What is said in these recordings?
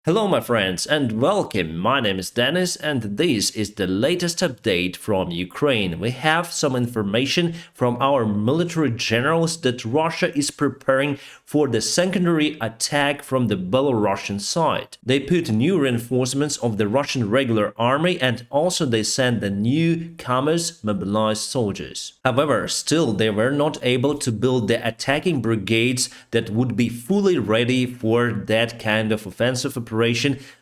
Hello my friends and welcome, my name is Dennis and this is the latest update from Ukraine. We have some information from our military generals that Russia is preparing for the secondary attack from the Belarusian side. They put new reinforcements of the Russian regular army and also they sent the newcomers mobilized soldiers. However, still they were not able to build the attacking brigades that would be fully ready for that kind of offensive operation.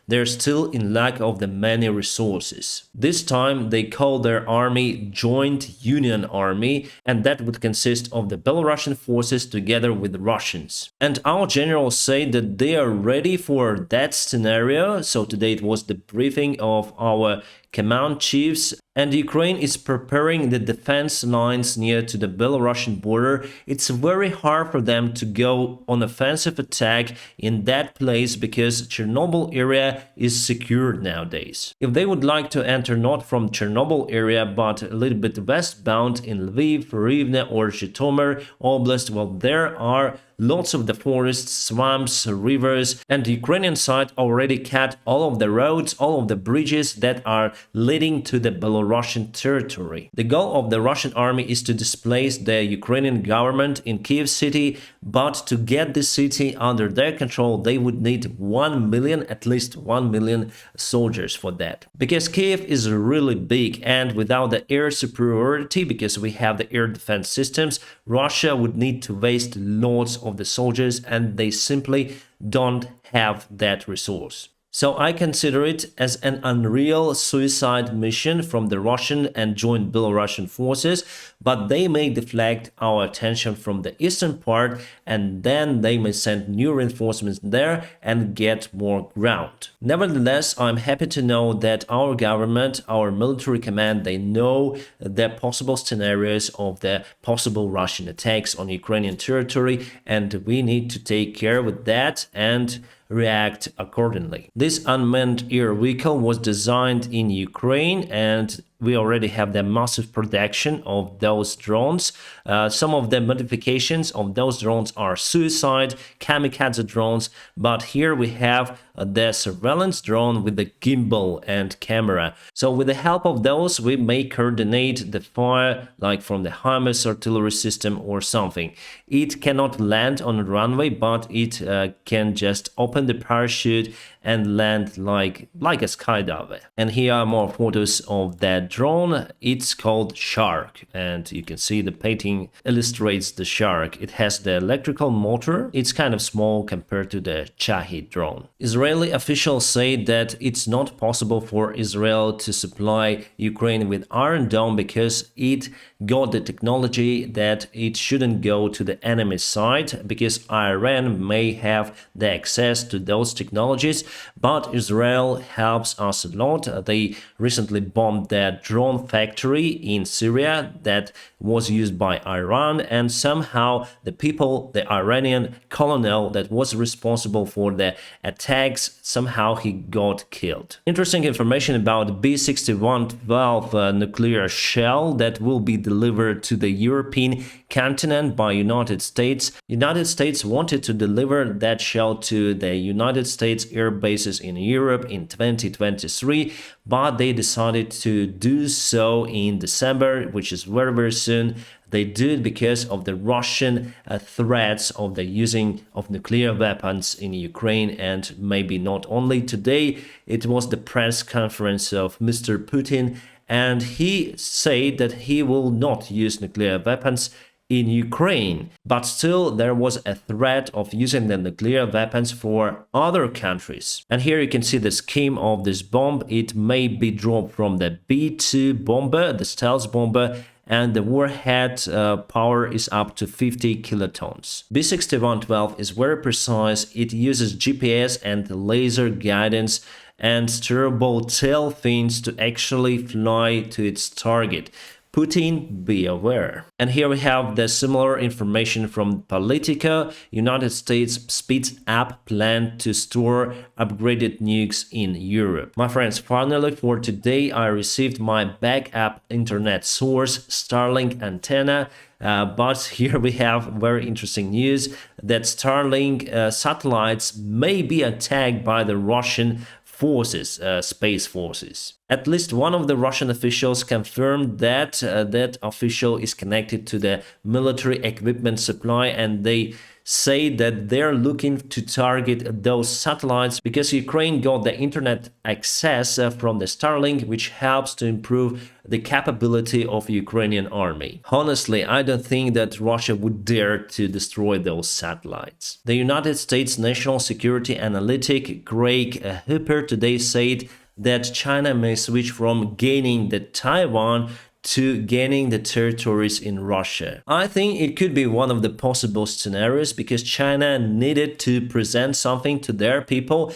They're still in lack of the many resources. This time they call their army Joint Union Army, and that would consist of the Belarusian forces together with the Russians. And our generals say that they are ready for that scenario. So today it was the briefing of our command chiefs, and Ukraine is preparing the defense lines near to the Belarusian border. It's very hard for them to go on offensive attack in that place because Chernobyl area is secured nowadays. If they would like to enter not from Chernobyl area but a little bit westbound in Lviv, Rivne or Zhytomyr Oblast, well, there are lots of the forests, swamps, rivers, and the Ukrainian side already cut all of the roads, all of the bridges that are leading to the Belarusian territory. The goal of the Russian army is to displace the Ukrainian government in Kyiv city, but to get the city under their control, they would need 1 million, at least 1 million soldiers for that. Because Kyiv is really big, and without the air superiority, because we have the air defense systems, Russia would need to waste lots of the soldiers and they simply don't have that resource. So I consider it as an unreal suicide mission from the Russian and joint Belarusian forces, but they may deflect our attention from the eastern part and then they may send new reinforcements there and get more ground. Nevertheless, I'm happy to know that our government, our military command, they know the possible scenarios of the possible Russian attacks on Ukrainian territory, and we need to take care with that and react accordingly. This unmanned air vehicle was designed in Ukraine and we already have the massive production of those drones. Some of the modifications of those drones are suicide, kamikaze drones, but here we have the surveillance drone with the gimbal and camera. So with the help of those, we may coordinate the fire like from the HIMARS artillery system or something. It cannot land on a runway, but it can just open the parachute and land like a skydiver. And here are more photos of that drone. It's called Shark, and you can see the painting illustrates the Shark. It has the electrical motor. It's kind of small compared to the Shahed drone. Israeli officials say that it's not possible for Israel to supply Ukraine with Iron Dome because it got the technology that it shouldn't go to the enemy side because Iran may have the access to those technologies, but Israel helps us a lot. They recently bombed that drone factory in Syria that was used by Iran, and somehow the people, the Iranian colonel that was responsible for the attacks, somehow he got killed. Interesting information about B6112 nuclear shell that will be delivered to the European continent by United States. United States wanted to deliver that shell to the United States air bases in Europe in 2023, but they decided to do so in December, which is very soon. They do it because of the Russian threats of the using of nuclear weapons in Ukraine, and maybe not only today. It was the press conference of Mr. Putin, and he said that he will not use nuclear weapons in Ukraine, but still there was a threat of using the nuclear weapons for other countries. And here you can see the scheme of this bomb. It may be dropped from the B-2 bomber, the stealth bomber, and the warhead power is up to 50 kilotons. B6112 is very precise. It uses GPS and laser guidance and steerable tail fins to actually fly to its target. Putin, be aware. And here we have the similar information from Politica. United States speeds up plan to store upgraded nukes in Europe. My friends, finally for today, I received my backup internet source, Starlink antenna. But here we have very interesting news that Starlink satellites may be attacked by the Russian forces, space forces. At least one of the Russian officials confirmed that that official is connected to the military equipment supply, and they say that they're looking to target those satellites because Ukraine got the internet access from the Starlink, which helps to improve the capability of Ukrainian army. Honestly, I don't think that Russia would dare to destroy those satellites. The United States National Security Analytic Craig Hooper today said that China may switch from gaining the Taiwan to gaining the territories in Russia. I think it could be one of the possible scenarios because China needed to present something to their people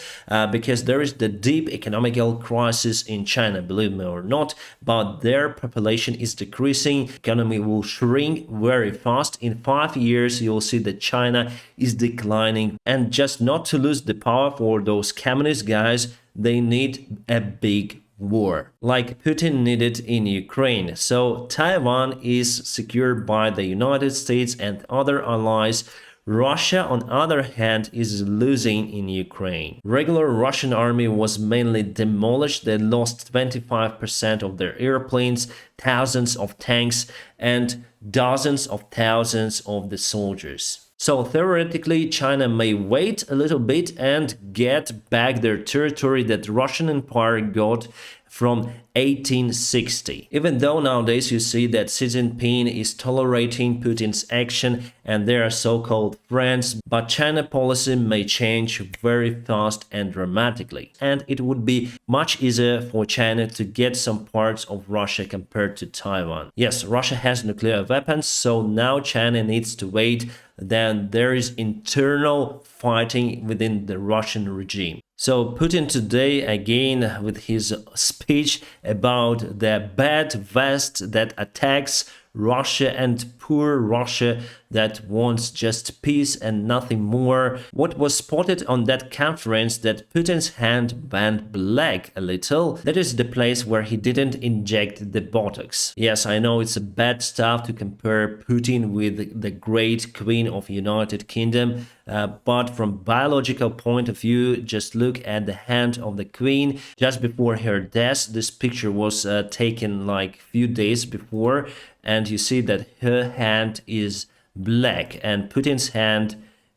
because there is the deep economical crisis in China, believe me or not, but their population is decreasing, economy will shrink very fast. In 5 years, you'll see that China is declining, and just not to lose the power for those communist guys, they need a big war, like Putin needed in Ukraine. So Taiwan is secured by the United States and other allies. Russia, on the other hand, is losing in Ukraine. Regular Russian army was mainly demolished. They lost 25% of their airplanes, thousands of tanks, and dozens of thousands of the soldiers. So theoretically, China may wait a little bit and get back their territory that Russian Empire got from 1860. Even though nowadays you see that Xi Jinping is tolerating Putin's action and they are so-called friends, but China policy may change very fast and dramatically. And it would be much easier for China to get some parts of Russia compared to Taiwan. Yes, Russia has nuclear weapons, so now China needs to wait. Then there is internal fighting within the Russian regime. So Putin today, again, with his speech about the bad West that attacks Russia and poor Russia that wants just peace and nothing more. What was spotted on that conference that Putin's hand went black a little. That is the place where he didn't inject the Botox. Yes, I know it's a bad stuff to compare Putin with the great Queen of United Kingdom, but from biological point of view, just look at the hand of the Queen just before her death. This picture was taken like few days before, and you see that her hand is black and Putin's hand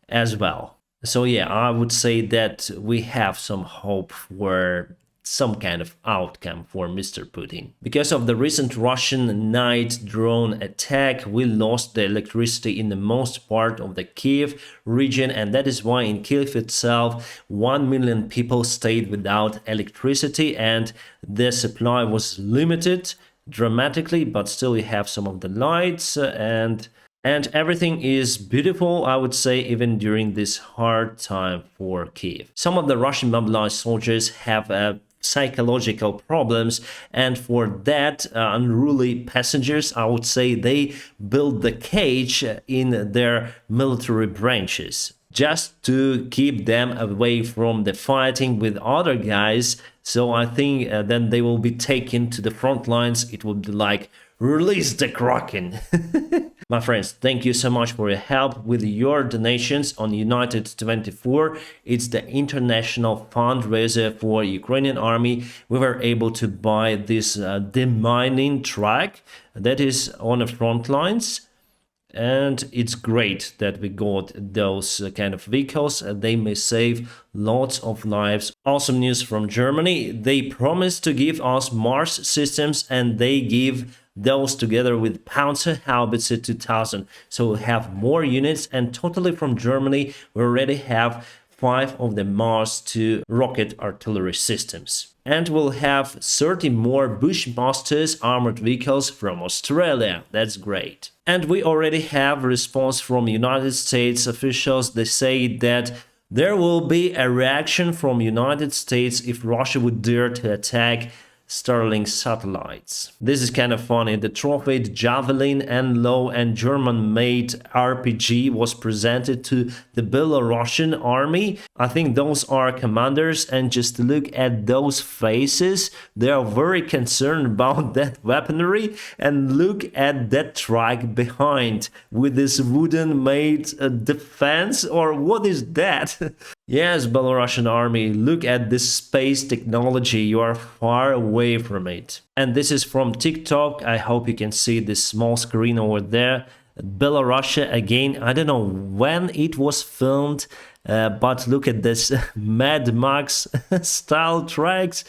as well. So yeah, I would say that we have some hope for some kind of outcome for Mr. Putin. Because of the recent Russian night drone attack, we lost the electricity in the most part of the Kyiv region, and that is why in Kyiv itself 1 million people stayed without electricity and the supply was limited dramatically, but still you have some of the lights and everything is beautiful, I would say, even during this hard time for Kyiv. Some of the Russian mobilized soldiers have psychological problems, and for that unruly passengers, I would say they build the cage in their military branches just to keep them away from the fighting with other guys. So I think then they will be taken to the front lines. It would be like, release the Kraken. My friends, thank you so much for your help with your donations on United 24. It's the international fundraiser for Ukrainian army. We were able to buy this demining truck that is on the front lines. And it's great that we got those kind of vehicles. They may save lots of lives. Awesome news from Germany. They promised to give us Mars systems and they give those together with Panzer Howitzer 2000. So we'll have more units, and totally from Germany we already have 5 of the Mars 2 rocket artillery systems. And we'll have 30 more Bushmasters armored vehicles from Australia. That's great. And we already have a response from United States officials. They say that there will be a reaction from United States if Russia would dare to attack Starlink satellites. This is kind of funny. The trophied Javelin, NLAW and German-made RPG was presented to the Belarusian army. I think those are commanders, and just look at those faces. They are very concerned about that weaponry, and look at that truck behind with this wooden made defense, or what is that? Yes, Belarusian army, look at this space technology. You are far away from it. And this is from TikTok. I hope you can see this small screen over there. Belarusia again. I don't know when it was filmed, but look at this Mad Max style tracks.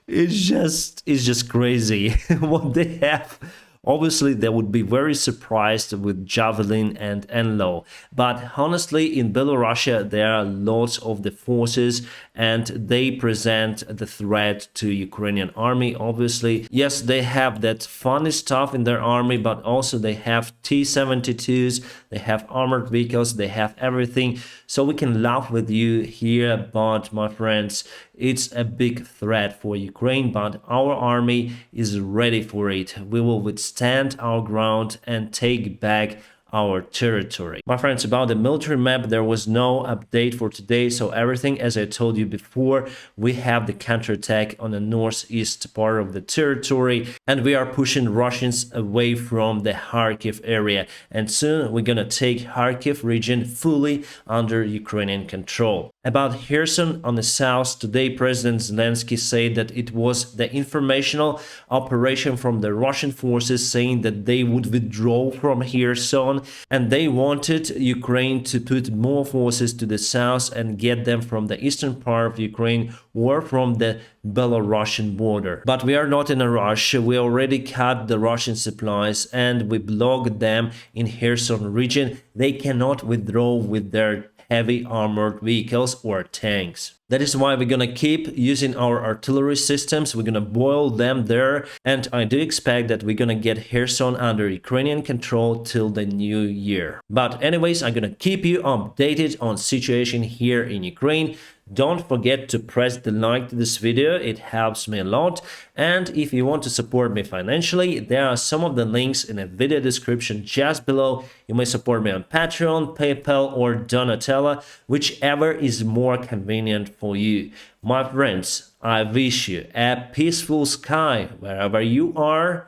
It's just crazy what they have. Obviously, they would be very surprised with Javelin and NLAW. But honestly, in Belarusia, there are lots of the forces and they present the threat to Ukrainian army, obviously. Yes, they have that funny stuff in their army, but also they have T-72s, they have armored vehicles, they have everything. So we can laugh with you here, but my friends, it's a big threat for Ukraine, but our army is ready for it. We will withstand our ground and take back our territory. My friends, about the military map, there was no update for today, so everything as I told you before. We have the counterattack on the northeast part of the territory, and we are pushing Russians away from the Kharkiv area, and soon we're gonna take Kharkiv region fully under Ukrainian control. About Kherson on the south, today President Zelensky said that it was the informational operation from the Russian forces saying that they would withdraw from Kherson, and they wanted Ukraine to put more forces to the south and get them from the eastern part of Ukraine or from the Belarusian border. But we are not in a rush. We already cut the Russian supplies and we blocked them in Kherson region. They cannot withdraw with their heavy armored vehicles or tanks. That is why we're gonna keep using our artillery systems. We're gonna boil them there, and I do expect that we're gonna get Kherson under Ukrainian control till the new year. But anyways, I'm gonna keep you updated on situation here in Ukraine. Don't forget to press the like to this video, it helps me a lot. And if you want to support me financially, there are some of the links in the video description just below. You may support me on Patreon, PayPal or Donatella, whichever is more convenient for you. My friends, I wish you a peaceful sky wherever you are.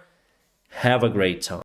Have a great time.